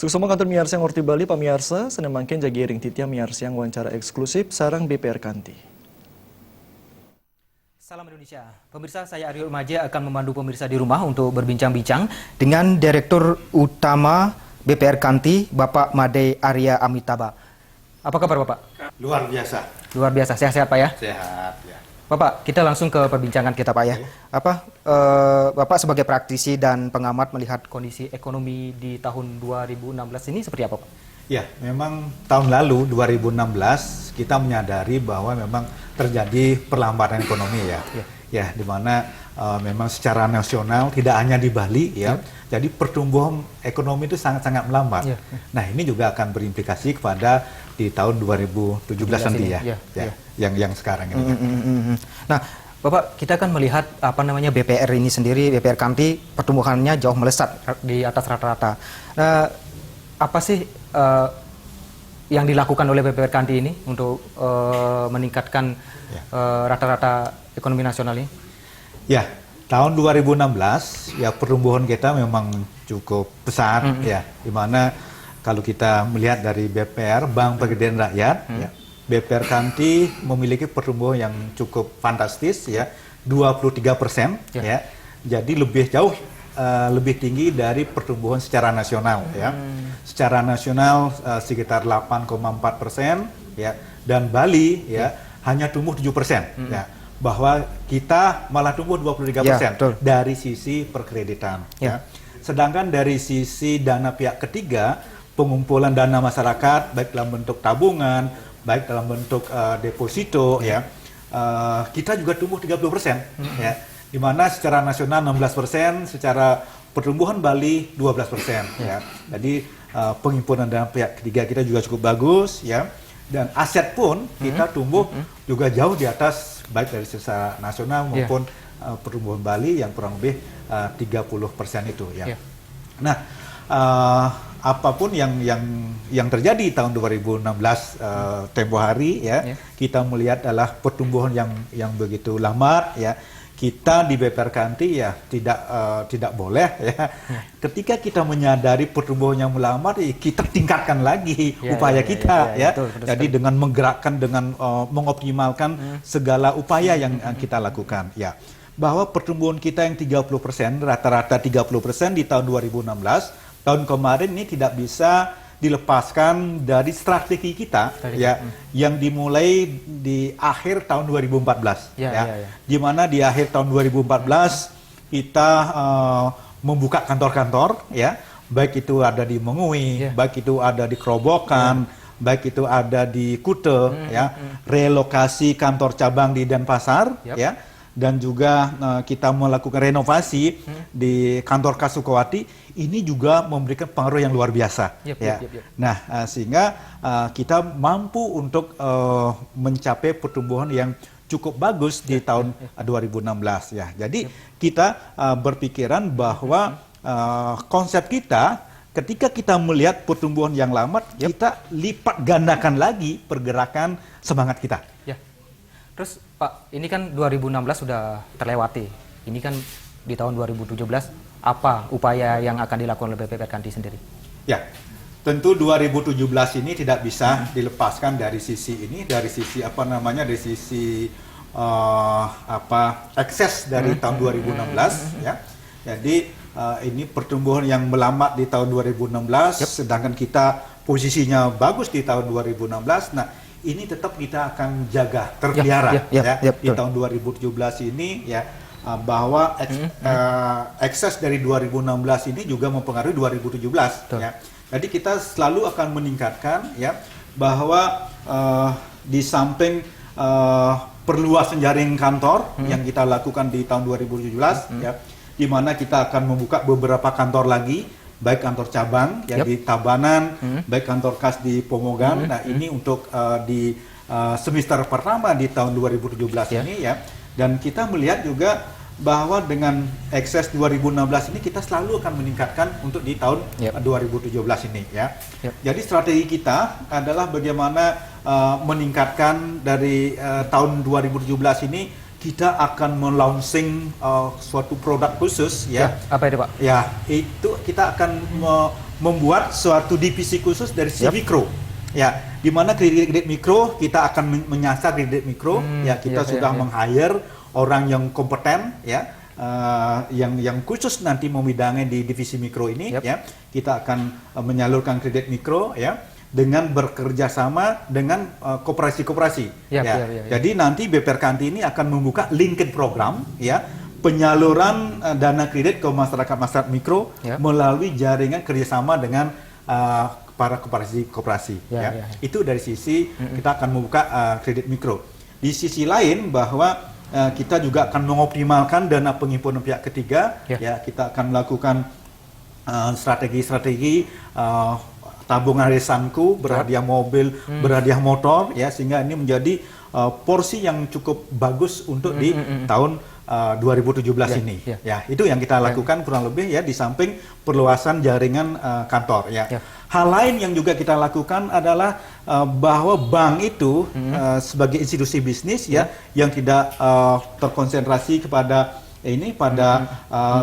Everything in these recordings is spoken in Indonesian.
Suksuma kantor miarsa yang Orti Bali, pamiarsa, senemangkin jagi ring titia miarsa yang wawancara eksklusif sarang BPR Kanti. Salam Indonesia. Pemirsa, saya Aryo Maja akan memandu pemirsa di rumah untuk berbincang-bincang dengan Direktur Utama BPR Kanti, Bapak Made Arya Amitaba. Apa kabar Bapak? Luar biasa. Luar biasa, sehat-sehat Pak ya? Sehat ya. Bapak, kita langsung ke perbincangan kita Pak ya. Bapak sebagai praktisi dan pengamat melihat kondisi ekonomi di tahun 2016 ini seperti apa Pak? Ya, memang tahun lalu 2016 kita menyadari bahwa memang terjadi perlambatan ekonomi ya. Ya, di mana memang secara nasional tidak hanya di Bali ya. Jadi pertumbuhan ekonomi itu sangat-sangat melambat. Nah, ini juga akan berimplikasi kepada di tahun 2017 nanti ya. Yang sekarang ini. Nah, Bapak, kita kan melihat BPR ini sendiri, BPR Kanti pertumbuhannya jauh melesat di atas rata-rata. Apa sih yang dilakukan oleh BPR Kanti ini untuk meningkatkan rata-rata ekonomi nasional ini? Ya, tahun 2016 ya pertumbuhan kita memang cukup besar ya, di mana kalau kita melihat dari BPR Bank Pegadaian Rakyat ya, BPR Kanti memiliki pertumbuhan yang cukup fantastis ya, 23% ya. Jadi lebih jauh lebih tinggi dari pertumbuhan secara nasional ya. Secara nasional sekitar 8,4% ya, dan Bali ya hanya tumbuh 7% ya. Bahwa kita malah tumbuh 23% dari sisi perkreditan ya. Sedangkan dari sisi dana pihak ketiga, pengumpulan dana masyarakat baik dalam bentuk tabungan, baik dalam bentuk deposito ya, kita juga tumbuh 30% ya. Di mana secara nasional 16%, secara pertumbuhan Bali 12% ya. Jadi pengumpulan dana pihak ketiga kita juga cukup bagus ya. Dan aset pun kita tumbuh juga jauh di atas baik dari secara nasional maupun pertumbuhan Bali yang kurang lebih 30% itu ya. Nah, apapun yang terjadi tahun 2016 tempo hari ya, kita melihat adalah pertumbuhan yang begitu lambat ya. Kita di BPR Kanti ya tidak boleh ya. Ketika kita menyadari pertumbuhan yang melambat, kita tingkatkan lagi upaya kita ya. Betul, jadi dengan menggerakkan, dengan mengoptimalkan segala upaya yang kita lakukan ya. Bahwa pertumbuhan kita yang 30%, rata-rata 30% di tahun 2016, tahun kemarin ini tidak bisa dilepaskan dari strategi kita yang dimulai di akhir tahun 2014 di mana di akhir tahun 2014 kita membuka kantor-kantor ya, baik itu ada di Mengui, baik itu ada di Kerobokan, baik itu ada di Kute ya, relokasi kantor cabang di Denpasar ya, dan juga kita melakukan renovasi di kantor Kasukowati. Ini juga memberikan pengaruh yang luar biasa. Nah, sehingga kita mampu untuk mencapai pertumbuhan yang cukup bagus di tahun 2016 ya. Jadi kita berpikiran bahwa konsep kita ketika kita melihat pertumbuhan yang lambat, kita lipat gandakan lagi pergerakan semangat kita. Terus Pak, ini kan 2016 sudah terlewati. Ini kan di tahun 2017, apa upaya yang akan dilakukan oleh BPR Kanti sendiri? Ya, tentu 2017 ini tidak bisa dilepaskan dari sisi ini, dari sisi dari sisi ekses dari tahun 2016 ya. Jadi ini pertumbuhan yang melambat di tahun 2016, sedangkan kita posisinya bagus di tahun 2016. Nah, ini tetap kita akan jaga terpelihara di tahun 2017 ini ya, bahwa ekses dari 2016 ini juga mempengaruhi 2017 ya. Jadi kita selalu akan meningkatkan ya, bahwa di samping perluasan jaring kantor yang kita lakukan di tahun 2017 ya, di mana kita akan membuka beberapa kantor lagi, baik kantor cabang ya di Tabanan, baik kantor kas di Pomogan. Nah, ini untuk di semester pertama di tahun 2017 ini ya. Dan kita melihat juga bahwa dengan ekses 2016 ini kita selalu akan meningkatkan untuk di tahun 2017 ini ya. Jadi strategi kita adalah bagaimana meningkatkan dari tahun 2017 ini. Kita akan melaunching suatu produk khusus ya. Apa itu Pak? Ya, itu kita akan membuat suatu divisi khusus dari si Yap. mikro. Ya, di mana kredit mikro kita akan menyasar kredit mikro. Ya, kita sudah meng-hire orang yang kompeten, ya, yang khusus nanti membidangi di divisi mikro ini. Yap. Ya, kita akan menyalurkan kredit mikro, ya, dengan bekerja sama dengan koperasi-koperasi. Yap, Ya. yap. Jadi nanti BPR Kanti ini akan membuka LinkedIn program, ya, penyaluran dana kredit ke masyarakat mikro Yap. melalui jaringan kerjasama dengan para koperasi. Ya. Itu dari sisi kita akan membuka kredit mikro. Di sisi lain bahwa kita juga akan mengoptimalkan dana penghimpunan pihak ketiga. Ya, kita akan melakukan strategi-strategi tabungan arisanku, berhadiah mobil, berhadiah motor, ya, sehingga ini menjadi porsi yang cukup bagus untuk di tahun 2017 ini. Ya, itu yang kita lakukan kurang lebih, ya, di samping perluasan jaringan kantor, ya. Hal lain yang juga kita lakukan adalah bahwa bank itu sebagai institusi bisnis, ya, yang tidak terkonsentrasi kepada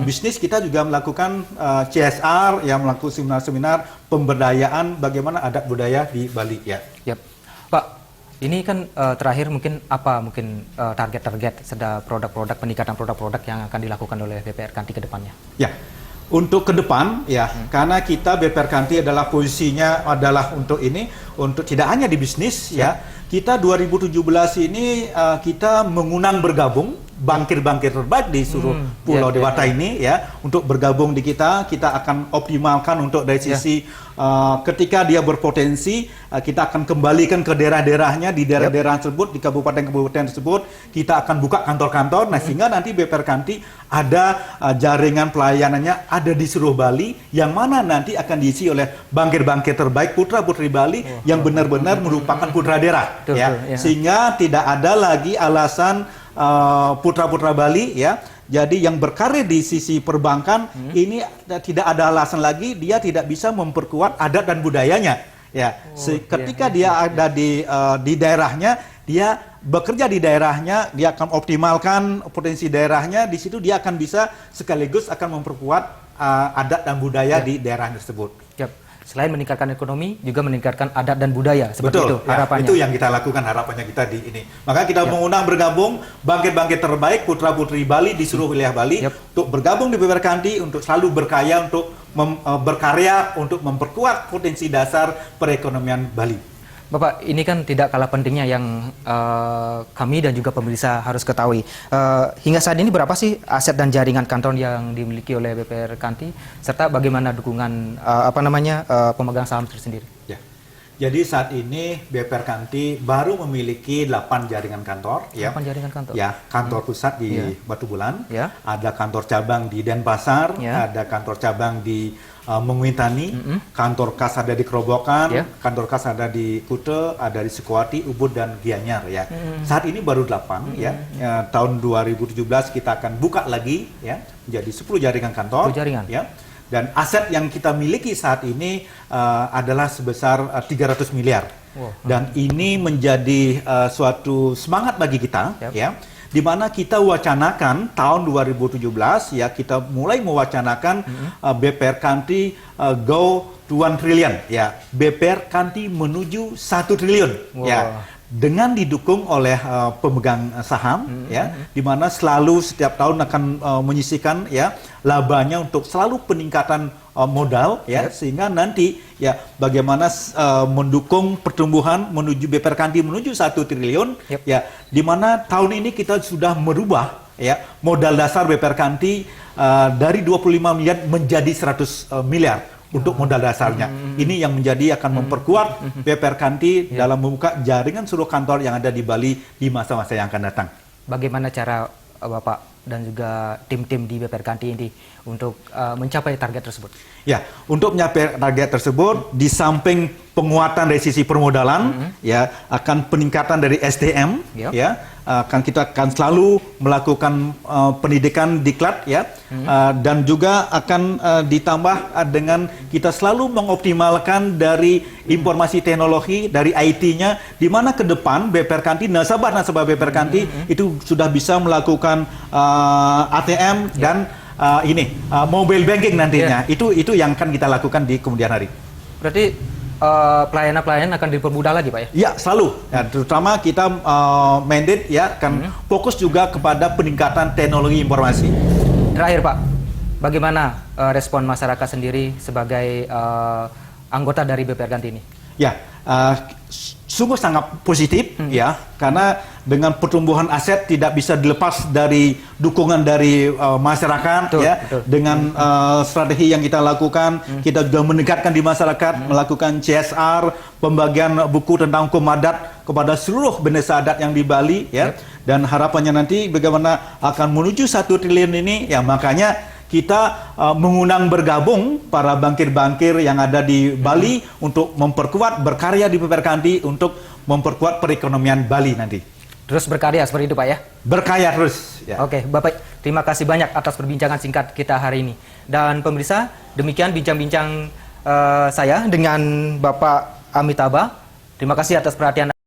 bisnis, kita juga melakukan CSR, ya, melakukan seminar-seminar pemberdayaan bagaimana adat budaya di Bali, ya. Yap. Pak, ini kan terakhir mungkin target-target serta produk-produk, peningkatan produk-produk yang akan dilakukan oleh BPR Kanti ke depannya? Ya. Untuk ke depan, ya, karena kita BPR Kanti adalah posisinya adalah untuk tidak hanya di bisnis, ya. Kita 2017 ini kita mengundang bergabung bankir-bankir terbaik di seluruh Pulau Dewata ini, ya, untuk bergabung di kita akan optimalkan untuk dari sisi ketika dia berpotensi, kita akan kembalikan ke daerah-daerahnya, di daerah-daerah tersebut, di kabupaten-kabupaten tersebut, kita akan buka kantor-kantor, sehingga nanti BPR Kanti ada jaringan pelayanannya ada di seluruh Bali, yang mana nanti akan diisi oleh bankir-bankir terbaik, putra-putri Bali yang benar-benar merupakan putra daerah, sehingga tidak ada lagi alasan putra-putra Bali, ya. Jadi yang berkarir di sisi perbankan ini tidak ada alasan lagi dia tidak bisa memperkuat adat dan budayanya, ya. Ketika dia ada di daerahnya, dia bekerja di daerahnya, dia akan optimalkan potensi daerahnya, di situ dia akan bisa sekaligus akan memperkuat adat dan budaya di daerah tersebut. Selain meningkatkan ekonomi, juga meningkatkan adat dan budaya. Seperti itu harapannya. Itu yang kita lakukan, harapannya kita di ini. Maka kita mengundang bergabung bangkit-bangkit terbaik putra-putri Bali di seluruh wilayah Bali untuk bergabung di BPR Kanti, untuk selalu berkarya untuk memperkuat potensi dasar perekonomian Bali. Bapak, ini kan tidak kalah pentingnya yang kami dan juga pemirsa harus ketahui. Hingga saat ini berapa sih aset dan jaringan kantor yang dimiliki oleh BPR Kanti, serta bagaimana dukungan pemegang saham tersendiri? Ya. Jadi saat ini BPR Kanti baru memiliki 8 jaringan kantor, 8 jaringan kantor. Ya, kantor pusat di Batu Bulan, Ya. ada kantor cabang di Denpasar, ada kantor cabang di Mengwintani, kantor kas ada di Kerobokan, kantor kas ada di Kute, ada di Sukawati, Ubud, dan Gianyar, ya. Saat ini baru 8, ya. Tahun 2017 kita akan buka lagi, ya, menjadi 10 jaringan kantor, 10 jaringan. ya. Dan aset yang kita miliki saat ini adalah sebesar 300 miliar. Dan ini menjadi suatu semangat bagi kita, ya. Di mana kita wacanakan tahun 2017, ya, kita mulai mewacanakan BPR Kanti go to 1 trillion, ya. BPR Kanti menuju 1 triliun, ya. Dengan didukung oleh pemegang saham, ya, di mana selalu setiap tahun akan menyisihkan, ya, labanya untuk selalu peningkatan modal, ya, sehingga nanti, ya, bagaimana mendukung pertumbuhan menuju BPR Kanti menuju 1 triliun, ya, di mana tahun ini kita sudah merubah, ya, modal dasar BPR Kanti dari 25 miliar menjadi 100 miliar. Untuk modal dasarnya. Ini yang menjadi akan memperkuat BPR Kanti dalam membuka jaringan seluruh kantor yang ada di Bali di masa-masa yang akan datang. Bagaimana cara Bapak dan juga tim-tim di BPR Kanti ini untuk mencapai target tersebut? Ya, untuk mencapai target tersebut, di samping penguatan dari sisi permodalan, ya, akan peningkatan dari SDM, ya, kita akan selalu melakukan pendidikan diklat, ya, dan juga akan ditambah dengan kita selalu mengoptimalkan dari informasi teknologi, dari IT-nya, di mana ke depan BPR Kanti, nasabah BPR Kanti itu sudah bisa melakukan ATM dan mobile banking nantinya. Itu yang akan kita lakukan di kemudian hari. Berarti pelayanan-pelayanan akan dipermudah lagi, Pak ya? Ya, selalu. Ya, terutama kita mandate ya akan fokus juga kepada peningkatan teknologi informasi. Terakhir, Pak, bagaimana respon masyarakat sendiri sebagai anggota dari BPR Ganti ini? Ya, sungguh sangat positif ya, karena dengan pertumbuhan aset tidak bisa dilepas dari dukungan dari masyarakat. Betul, ya. betul. Dengan strategi yang kita lakukan, kita juga mendekatkan di masyarakat, melakukan CSR, pembagian buku tentang hukum adat kepada seluruh bangsa adat yang di Bali ya. Dan harapannya nanti bagaimana akan menuju 1 triliun ini ya, makanya kita mengundang bergabung para bankir-bankir yang ada di Bali untuk memperkuat berkarya di BPR Kanti untuk memperkuat perekonomian Bali nanti. Terus berkarya seperti itu, Pak ya? Berkarya terus. Ya. Oke, Bapak, terima kasih banyak atas perbincangan singkat kita hari ini. Dan pemirsa, demikian bincang-bincang saya dengan Bapak Amitabha. Terima kasih atas perhatian.